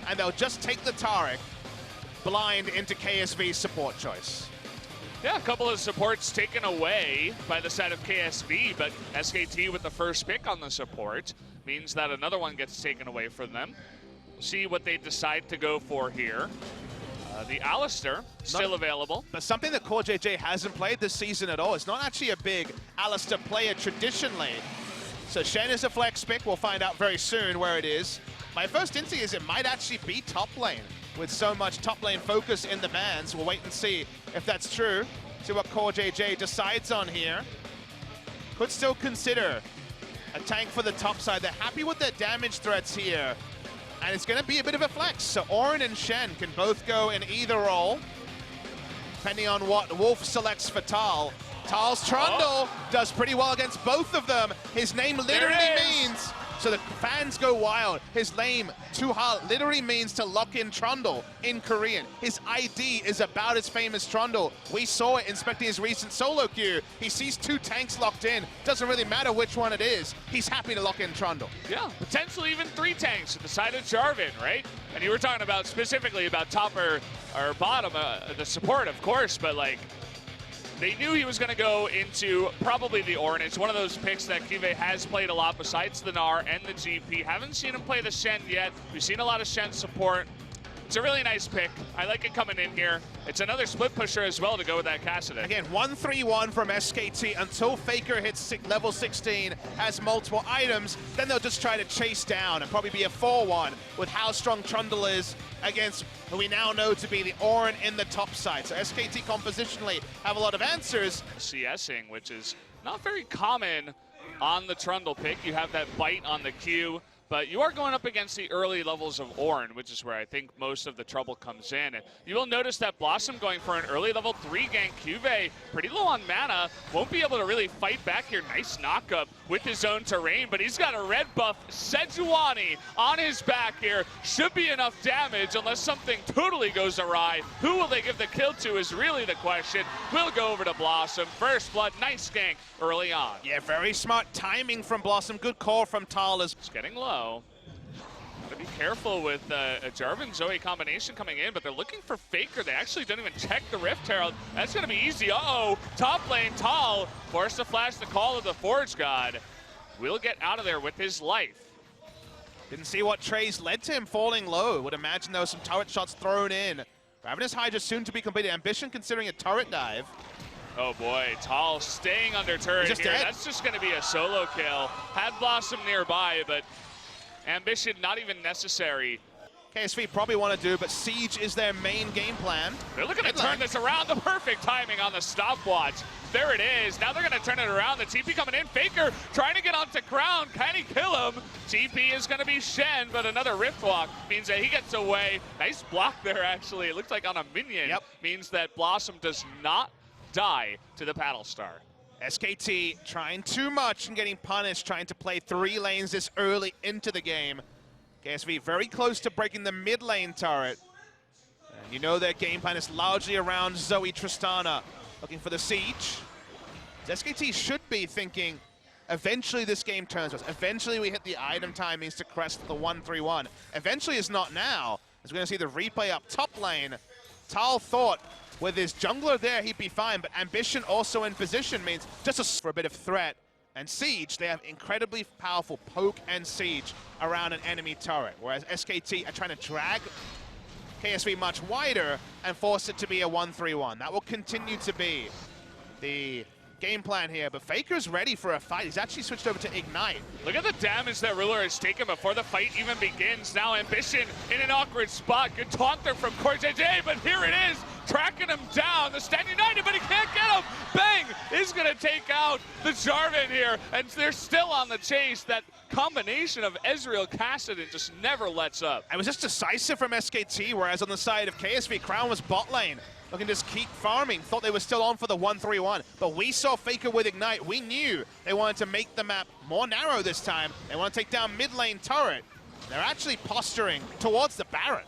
and they'll just take the Taric blind into KSV's support choice. Yeah, a couple of supports taken away by the side of KSV, but SKT with the first pick on the support means that another one gets taken away from them. We'll see what they decide to go for here. The Alistair still available. But something that CoreJJ hasn't played this season at all. It's not actually a big Alistair player traditionally. So Shen is a flex pick. We'll find out very soon where it is. My first instinct is it might actually be top lane with so much top lane focus in the bans. We'll wait and see if that's true. See what CoreJJ decides on here. Could still consider a tank for the top side. They're happy with their damage threats here. And it's going to be a bit of a flex. So Orin and Shen can both go in either role, depending on what Wolf selects for Tal. Tal's Trundle does pretty well against both of them. His name literally means, so the fans go wild. His name, Tuhal, literally means to lock in Trundle in Korean. His ID is about as famous Trundle. We saw it inspecting his recent solo queue. He sees two tanks locked in. Doesn't really matter which one it is. He's happy to lock in Trundle. Yeah, potentially even 3 tanks at the side of Jarvan, right? And you were talking about specifically about top or bottom, the support, of course, but like, they knew he was going to go into probably the Orin. It's one of those picks that Kive has played a lot besides the Gnar and the GP. Haven't seen him play the Shen yet. We've seen a lot of Shen support. It's a really nice pick. I like it coming in here. It's another split pusher as well to go with that Cassidy. Again, 1-3-1 from SKT until Faker hits level 16, has multiple items. Then they'll just try to chase down and probably be a 4-1 with how strong Trundle is against who we now know to be the Orin in the top side. So SKT compositionally have a lot of answers. CSing, which is not very common on the Trundle pick. You have that bite on the Q. But you are going up against the early levels of Orin, which is where I think most of the trouble comes in. And you will notice that Blossom going for an early level 3 gank. Juve, pretty low on mana, won't be able to really fight back here. Nice knockup with his own terrain, but he's got a red buff Sejuani on his back here. Should be enough damage unless something totally goes awry. Who will they give the kill to is really the question. We'll go over to Blossom. First blood, nice gank early on. Yeah, very smart timing from Blossom. Good call from Tal. It's getting low. Gotta be careful with a Jarvan Zoe combination coming in, but they're looking for Faker. They actually don't even check the Rift Herald. That's gonna be easy. Uh-oh, top lane, Tal forced to flash the call of the Forge God. Will get out of there with his life. Didn't see what trades led to him falling low. Would imagine there was some turret shots thrown in. Ravenous Hydra soon to be completed. Ambition considering a turret dive. Oh boy, Tal staying under turret here. Dead. That's just gonna be a solo kill. Had Blossom nearby, but Ambition not even necessary. KSV probably want to do, but Siege is their main game plan. They're looking to turn this around. The perfect timing on the stopwatch. There it is. Now they're going to turn it around. The TP coming in. Faker trying to get onto Crown. Can he kill him? TP is going to be Shen, but another Rift Walk means that he gets away. Nice block there, actually. It looked like on a minion. Yep. Means that Blossom does not die to the Paddle Star. SKT trying too much and getting punished, trying to play 3 lanes this early into the game. KSV very close to breaking the mid lane turret. And you know their game plan is largely around Zoe Tristana, looking for the siege. SKT should be thinking, eventually this game turns us. Eventually we hit the item timings to crest the 1-3-1. Eventually is not now, as we're going to see the replay up top lane. Tal thought with his jungler there, he'd be fine, but Ambition also in position means just for a bit of threat. And Siege, they have incredibly powerful poke and siege around an enemy turret, whereas SKT are trying to drag KSV much wider and force it to be a 1-3-1. That will continue to be the game plan here, but Faker's ready for a fight. He's actually switched over to Ignite. Look at the damage that Ruler has taken before the fight even begins. Now Ambition in an awkward spot. Good taunt there from CoreJJ, but here it is, tracking him down. The Stand United, but he can't get him. Bang is going to take out the Jarvan here, and they're still on the chase. That combination of Ezreal Cassidy just never lets up. It was just decisive from SKT, whereas on the side of KSV, Crown was bot lane. Looking to just keep farming, thought they were still on for the 1-3-1, but we saw Faker with Ignite. We knew they wanted to make the map more narrow this time. They want to take down mid lane turret. They're actually posturing towards the Baron.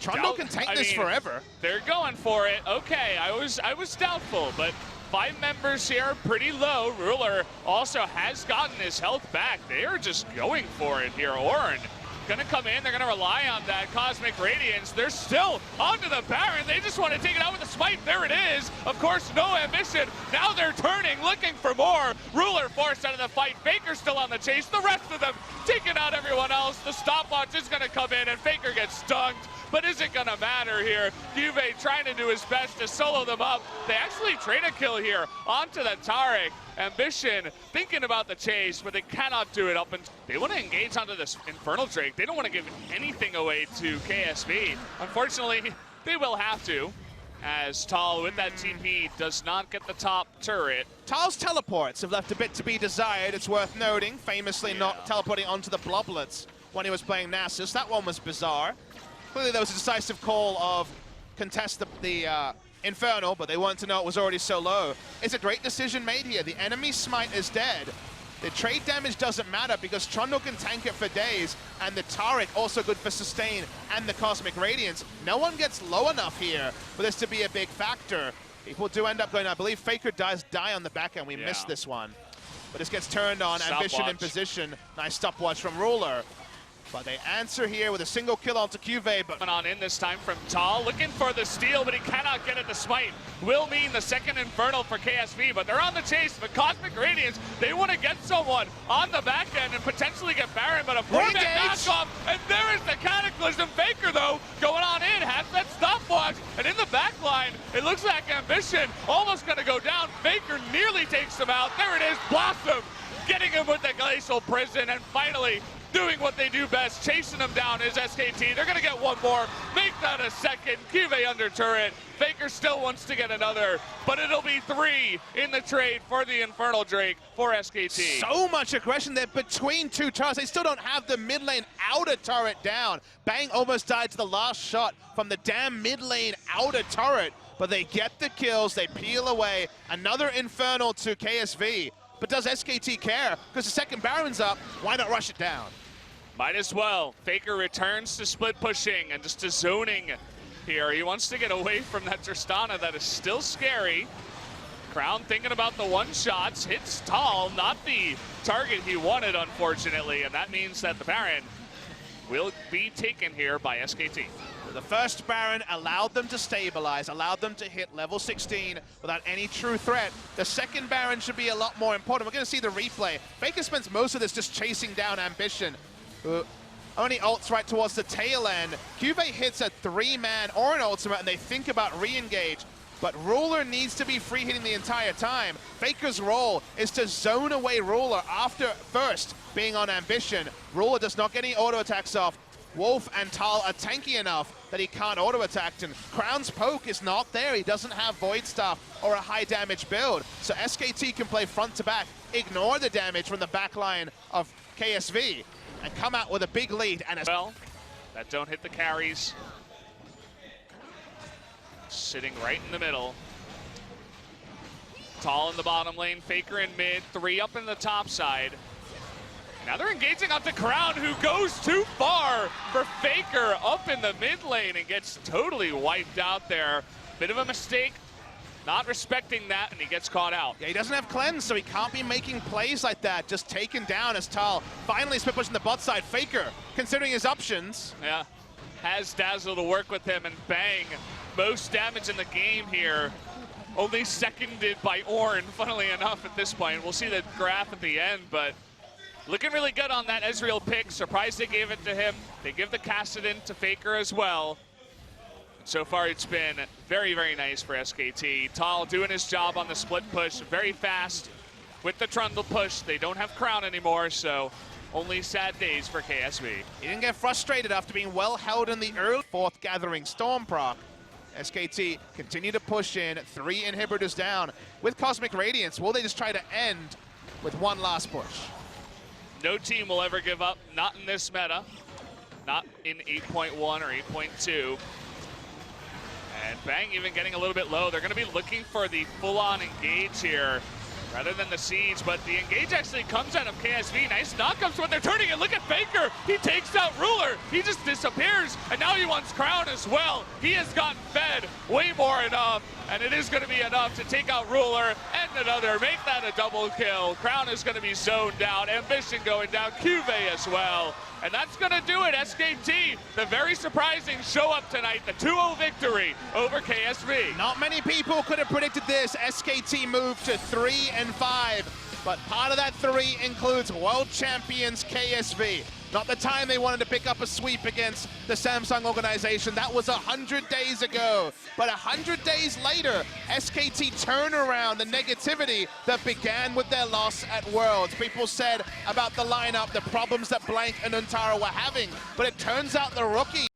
Trundle can tank this forever. They're going for it. Okay, I was doubtful, but 5 members here, pretty low. Ruler also has gotten his health back. They are just going for it here. Ornn gonna come in, they're gonna rely on that Cosmic Radiance. They're still onto the Baron. They just want to take it out with a smite. There it is. Of course, no ambition. Now they're turning, looking for more. Ruler forced out of the fight. Faker still on the chase. The rest of them taking out everyone else. The stopwatch is gonna come in and Faker gets stunked. But is it gonna matter here? Juve trying to do his best to solo them up. They actually trade a kill here onto the Taric. Ambition thinking about the chase, but they cannot do it up and they want to engage onto this Infernal Drake. They don't want to give anything away to KSV. Unfortunately, they will have to, as Tal with that TP does not get the top turret. Tal's teleports have left a bit to be desired, it's worth noting. Famously not teleporting onto the Bloblets when he was playing Nasus. That one was bizarre. Clearly there was a decisive call of contest the Infernal, but they wanted to know it was already so low. It's a great decision made here. The enemy smite is dead. The trade damage doesn't matter because Trundle can tank it for days, and the Taric also good for sustain and the Cosmic Radiance. No one gets low enough here for this to be a big factor. People do end up going, I believe Faker does die on the back end. We missed this one. But this gets turned on, Ambition in position. Nice stopwatch from Ruler. But they answer here with a single kill onto Juve, but on in this time from Tal, looking for the steal, but he cannot get it. The smite will mean the second Infernal for KSV, but they're on the chase. But Cosmic Radiance, they want to get someone on the back end and potentially get Baron, but a 4-man knockoff, and there is the Cataclysm. Faker, though, going on in, has that stopwatch, and in the back line, it looks like Ambition almost going to go down. Faker nearly takes him out. There it is, Blossom getting him with the Glacial Prison, and finally, doing what they do best, chasing them down is SKT. They're gonna get one more, make that a second. Juve under turret. Faker still wants to get another, but it'll be 3 in the trade for the Infernal Drake for SKT. So much aggression there between two turrets. They still don't have the mid lane outer turret down. Bang almost died to the last shot from the damn mid lane outer turret, but they get the kills, they peel away. Another Infernal to KSV. But does SKT care? Because the second Baron's up, why not rush it down? Might as well. Faker returns to split pushing and just to zoning here. He wants to get away from that Tristana that is still scary. Crown thinking about the one-shots, hits Tal, not the target he wanted, unfortunately, and that means that the Baron will be taken here by SKT. The first Baron allowed them to stabilize, allowed them to hit level 16 without any true threat. The second Baron should be a lot more important. We're going to see the replay. Faker spends most of this just chasing down Ambition, who only ults right towards the tail end. Juve hits a 3-man or an ultimate, and they think about re-engage. But Ruler needs to be free hitting the entire time. Faker's role is to zone away Ruler after first being on Ambition. Ruler does not get any auto attacks off. Wolf and Tal are tanky enough that he can't auto-attack, and Crown's poke is not there. He doesn't have Void Staff or a high damage build. So SKT can play front to back, ignore the damage from the back line of KSV, and come out with a big lead. And well, that don't hit the carries. Sitting right in the middle. Tal in the bottom lane, Faker in mid, 3 up in the top side. Now they're engaging onto Crown, who goes too far for Faker up in the mid lane and gets totally wiped out there. Bit of a mistake, not respecting that, and he gets caught out. Yeah, he doesn't have cleanse, so he can't be making plays like that. Just taken down as Tal finally split pushing the bot side. Faker, considering his options. Yeah, has Dazzle to work with him, and Bang, most damage in the game here. Only seconded by Ornn, funnily enough, at this point. We'll see the graph at the end, but looking really good on that Ezreal pick. Surprised they gave it to him. They give the Kassadin to Faker as well. So far, it's been very, very nice for SKT. Tal doing his job on the split push, very fast with the Trundle push. They don't have Crown anymore, so only sad days for KSV. He didn't get frustrated after being well held in the early 4th Gathering Storm proc. SKT continue to push in, 3 inhibitors down. With Cosmic Radiance, will they just try to end with one last push? No team will ever give up, not in this meta, not in 8.1 or 8.2. And Bang even getting a little bit low. They're going to be looking for the full-on engage here. rather than the siege, but the engage actually comes out of KSV. Nice knockups when they're turning it. Look at Faker. He takes out Ruler. He just disappears, and now he wants Crown as well. He has gotten fed way more enough, and it is going to be enough to take out Ruler and another. Make that a double kill. Crown is going to be zoned out. Ambition going down. QV as well. And that's going to do it. SKT, the very surprising show up tonight. The 2-0 victory over KSV. Not many people could have predicted this. SKT moved to 3-5, but part of that 3 includes world champions KSV. Not the time they wanted to pick up a sweep against the Samsung organization. That was 100 days ago. But 100 days later, SKT turn around the negativity that began with their loss at Worlds. People said about the lineup, the problems that Blank and Untara were having, but it turns out the rookie